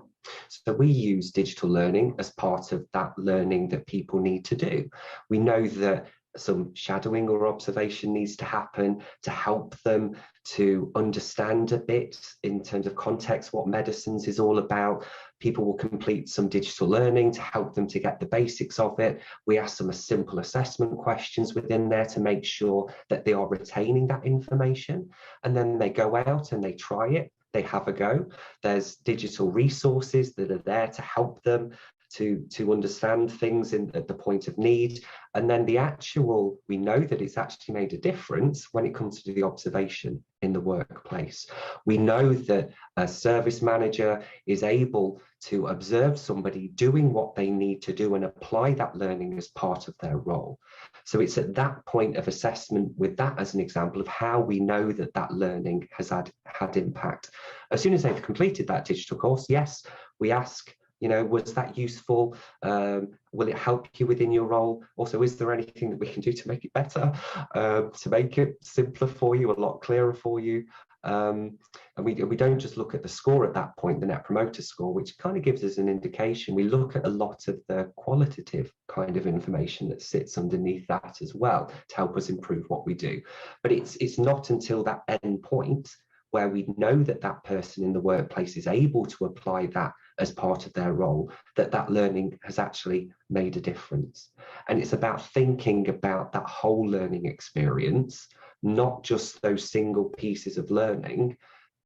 So we use digital learning as part of that learning that people need to do. We know that some shadowing or observation needs to happen to help them to understand a bit in terms of context what medicines is all about. People will complete some digital learning to help them to get the basics of it. We ask them a simple assessment questions within there to make sure that they are retaining that information, and then they go out and they try it, they have a go. There's digital resources that are there to help them to understand things at the point of need. And then we know that it's actually made a difference when it comes to the observation in the workplace. We know that a service manager is able to observe somebody doing what they need to do and apply that learning as part of their role. So it's at that point of assessment, with that as an example of how we know that that learning has had impact. As soon as they've completed that digital course, yes, we ask Was that useful? Will it help you within your role? Also, is there anything that we can do to make it better, to make it simpler for you, a lot clearer for you? And we don't just look at the score at that point, the Net Promoter Score, which kind of gives us an indication. We look at a lot of the qualitative kind of information that sits underneath that as well to help us improve what we do. But it's not until that end point where we know that that person in the workplace is able to apply that as part of their role, that learning has actually made a difference. And it's about thinking about that whole learning experience, not just those single pieces of learning,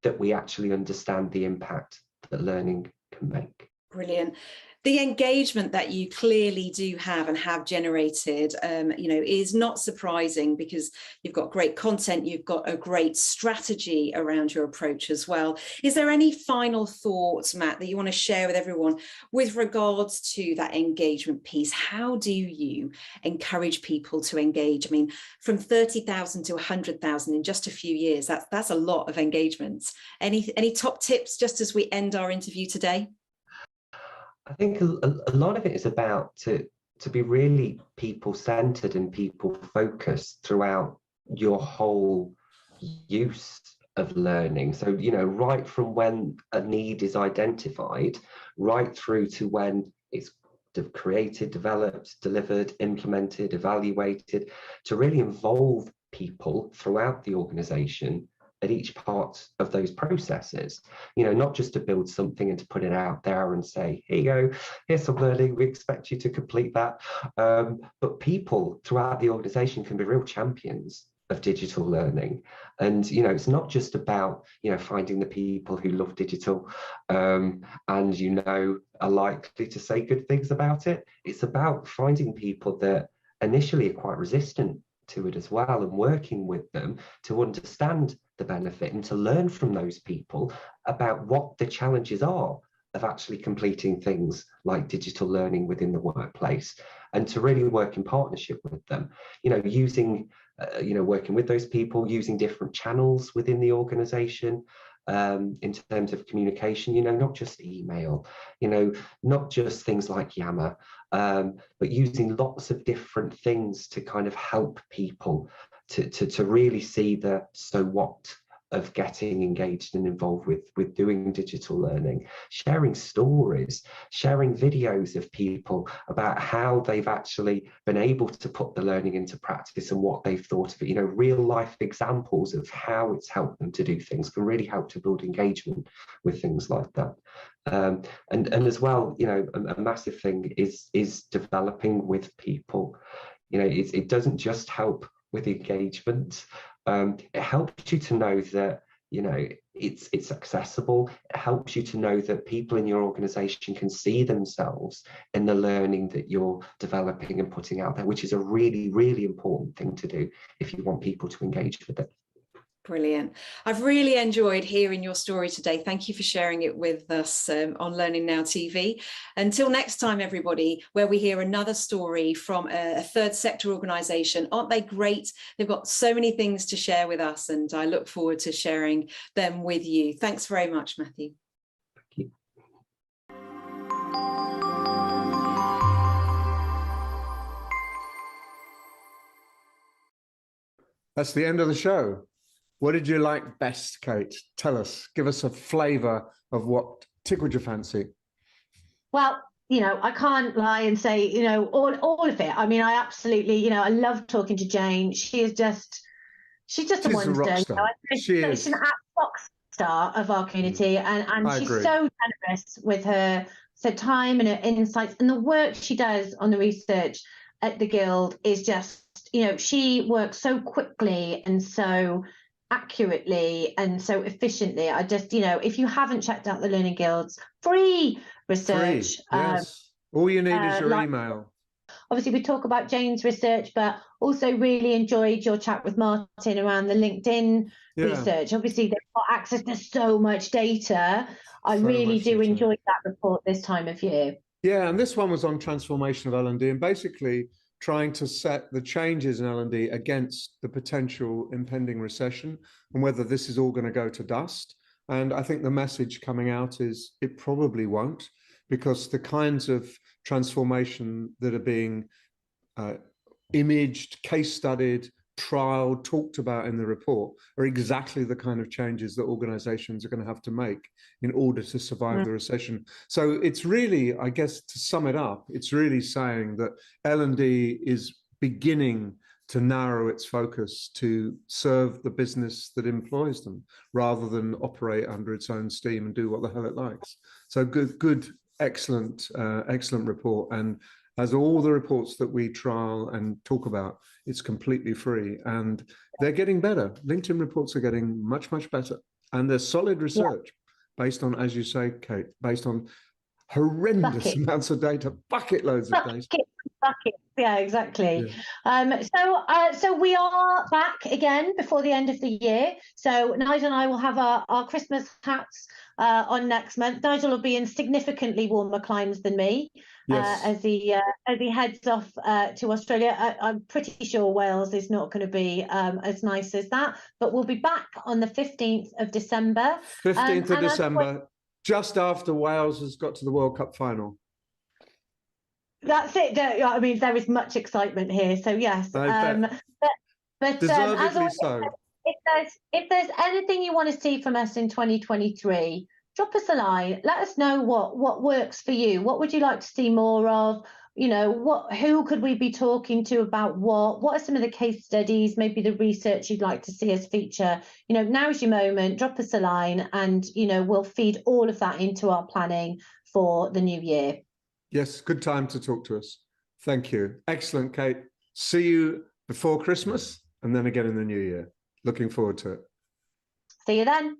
that we actually understand the impact that learning can make. Brilliant. The engagement that you clearly do have and have generated, is not surprising, because you've got great content, you've got a great strategy around your approach as well. Is there any final thoughts, Matt, that you want to share with everyone with regards to that engagement piece? How do you encourage people to engage? I mean, from 30,000 to 100,000 in just a few years, that's a lot of engagements. Any top tips just as we end our interview today? I think a lot of it is about to be really people-centered and people-focused throughout your whole use of learning. So, right from when a need is identified, right through to when it's created, developed, delivered, implemented, evaluated, to really involve people throughout the organization at each part of those processes, not just to build something and to put it out there and say, here you go, here's some learning, we expect you to complete that. But people throughout the organization can be real champions of digital learning. And, it's not just about, finding the people who love digital and, are likely to say good things about it. It's about finding people that initially are quite resistant to it as well, and working with them to understand the benefit and to learn from those people about what the challenges are of actually completing things like digital learning within the workplace, and to really work in partnership with them, using working with those people, using different channels within the organization, in terms of communication, not just email, not just things like Yammer, but using lots of different things to kind of help people to really see the so what of getting engaged and involved with doing digital learning, sharing stories, sharing videos of people about how they've actually been able to put the learning into practice and what they've thought of it. Real life examples of how it's helped them to do things can really help to build engagement with things like that. And as well, a massive thing is developing with people. It doesn't just help with engagement. It helps you to know that it's accessible. It helps you to know that people in your organization can see themselves in the learning that you're developing and putting out there, which is a really, really important thing to do if you want people to engage with it. Brilliant. I've really enjoyed hearing your story today. Thank you for sharing it with us on Learning Now TV. Until next time, everybody, where we hear another story from a third sector organisation. Aren't they great? They've got so many things to share with us, and I look forward to sharing them with you. Thanks very much, Matthew. Thank you. That's the end of the show. What did you like best, Kate? Tell us, give us a flavour of what tickled your fancy. Well, I can't lie and say, all of it. I mean, I absolutely, I love talking to Jane. She's just a wonder. She's an rock star of our community, and she's so generous with her time and her insights, and the work she does on the research at the Guild is just, she works so quickly and so accurately and so efficiently. I just, if you haven't checked out the Learning Guild's free research, yes. All you need is your email. Obviously, we talk about Jane's research, but also really enjoyed your chat with Martin around the LinkedIn research. Obviously, they've got access to so much data. I really do enjoy that report this time of year. Yeah, and this one was on transformation of L&D and basically trying to set the changes in L&D against the potential impending recession and whether this is all going to go to dust. And I think the message coming out is it probably won't. because the kinds of transformation that are being imaged, case studied, trialed, talked about in the report are exactly the kind of changes that organizations are going to have to make in order to survive the recession. So it's really, I guess, to sum it up, it's really saying that L&D is beginning to narrow its focus to serve the business that employs them rather than operate under its own steam and do what the hell it likes. So good, excellent report. And as all the reports that we trial and talk about, it's completely free and they're getting better. LinkedIn reports are getting much, much better. And there's solid research based on, as you say, Kate, based on horrendous amounts of data, bucket loads of data. Yeah, exactly. Yeah. So we are back again before the end of the year. So Nigel and I will have our Christmas hats on next month. Nigel will be in significantly warmer climes than me as he heads off to Australia. I'm pretty sure Wales is not going to be as nice as that, but we'll be back on the 15th of December. 15th of December, just after Wales has got to the World Cup final. That's it. I mean, there is much excitement here. So yes, but deservedly so. If there's anything you want to see from us in 2023, drop us a line. Let us know what works for you. What would you like to see more of? You know, who could we be talking to about what? What are some of the case studies? Maybe the research you'd like to see us feature. You know, now's your moment. Drop us a line, and we'll feed all of that into our planning for the new year. Yes, good time to talk to us. Thank you. Excellent, Kate. See you before Christmas and then again in the new year. Looking forward to it. See you then.